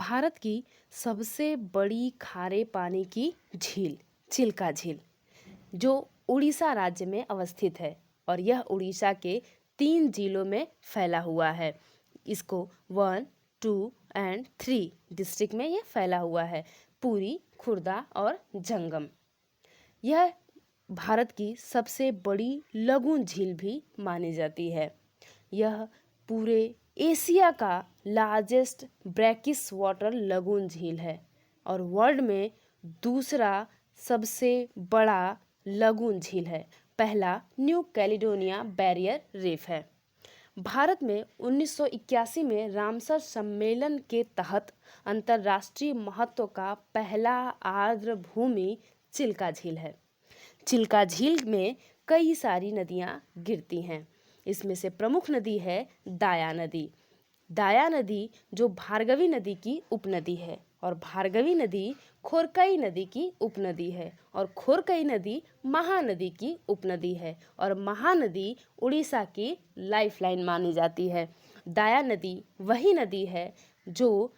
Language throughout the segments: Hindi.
भारत की सबसे बड़ी खारे पानी की झील चिल्का झील जो उड़ीसा राज्य में अवस्थित है और यह उड़ीसा के 3 जिलों में फैला हुआ है। इसको 1, 2 एंड 3 डिस्ट्रिक्ट में ये फैला हुआ है, पुरी, खुर्दा और जंगम। यह भारत की सबसे बड़ी लगून झील भी मानी जाती है। यह पूरे एशिया का लार्जेस्ट ब्रैकिश वाटर लगून झील है और वर्ल्ड में दूसरा सबसे बड़ा लगून झील है। पहला न्यू कैलिडोनिया बैरियर रीफ है। भारत में 1981 में रामसर सम्मेलन के तहत अंतर्राष्ट्रीय महत्व का पहला आर्द्र भूमि चिल्का झील है। चिल्का झील में कई सारी नदियाँ गिरती हैं। इसमें से प्रमुख नदी है दाया नदी। दाया नदी जो भार्गवी नदी की उपनदी है और भार्गवी नदी खोरकई नदी की उपनदी है और खोरकई नदी महानदी की उपनदी है और महानदी उड़ीसा की लाइफलाइन मानी जाती है। दाया नदी वही नदी है जो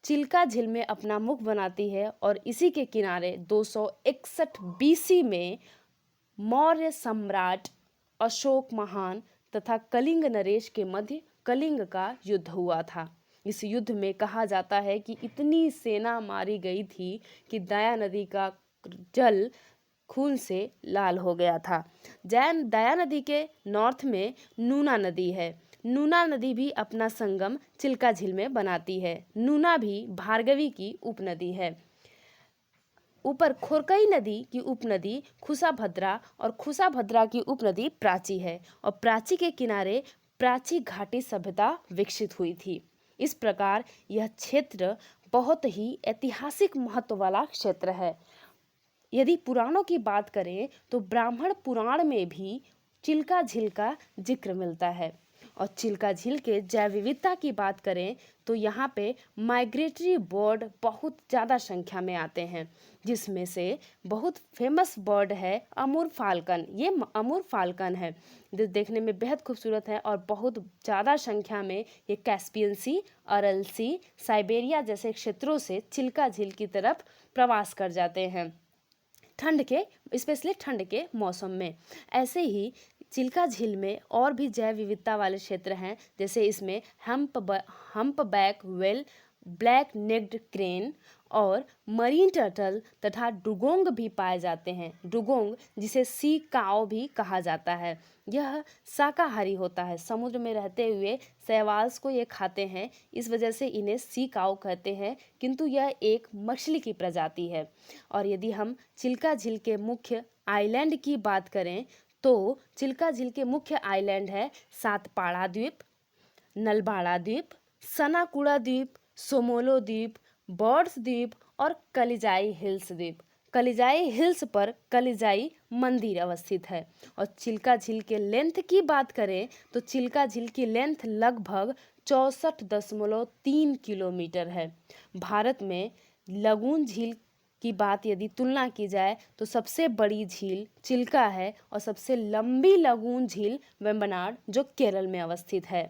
चिल्का झील में अपना मुख बनाती है और इसी के किनारे 261 बीसी में मौर्य सम्राट अशोक महान तथा कलिंग नरेश के मध्य कलिंग का युद्ध हुआ था। इस युद्ध में कहा जाता है कि इतनी सेना मारी गई थी कि दाया नदी का जल खून से लाल हो गया था। दाया नदी के नॉर्थ में नूना नदी है। नूना नदी भी अपना संगम चिल्का झील में बनाती है। नूना भी भार्गवी की उपनदी है। ऊपर खोरकई नदी की उपनदी खुसाभद्रा और खुसाभद्रा की उपनदी प्राची है और प्राची के किनारे प्राची घाटी सभ्यता विकसित हुई थी। इस प्रकार यह क्षेत्र बहुत ही ऐतिहासिक महत्व वाला क्षेत्र है। यदि पुराणों की बात करें तो ब्राह्मण पुराण में भी चिल्का झील का जिक्र मिलता है और चिल्का झील के जैव विविधता की बात करें तो यहाँ पे माइग्रेटरी बर्ड बहुत ज़्यादा संख्या में आते हैं, जिसमें से बहुत फेमस बर्ड है अमूर फाल्कन। ये अमूर फाल्कन है जो देखने में बेहद खूबसूरत है और बहुत ज़्यादा संख्या में ये कैस्पियन सी, अरल सी, साइबेरिया जैसे क्षेत्रों से चिल्का झील की तरफ प्रवास कर जाते हैं स्पेशली ठंड के मौसम में। ऐसे ही चिल्का झील में और भी जैव विविधता वाले क्षेत्र हैं, जैसे इसमें humpback whale, black necked crane और मरीन टर्टल तथा डुगोंग भी पाए जाते हैं। डुगोंग जिसे सी काओ भी कहा जाता है, यह शाकाहारी होता है। समुद्र में रहते हुए शैवाल्स को ये खाते हैं, इस वजह से इन्हें सी काओ कहते हैं, किंतु यह एक मछली की प्रजाति है। और यदि हम चिल्का झील के मुख्य आइलैंड की बात करें तो चिल्का झील के मुख्य आइलैंड है सातपाड़ा द्वीप, नलबाड़ा द्वीप, सनाकुड़ा द्वीप, सोमोलो द्वीप, बर्ड्स द्वीप और कलिजाई हिल्स द्वीप। कलिजाई हिल्स पर कलिजाई मंदिर अवस्थित है। और चिल्का झील के लेंथ की बात करें तो चिल्का झील की लेंथ लगभग 64.3 किलोमीटर है। भारत में लगून झील की बात यदि तुलना की जाए तो सबसे बड़ी झील चिल्का है और सबसे लंबी लगून झील वेम्बनाड जो केरल में अवस्थित है।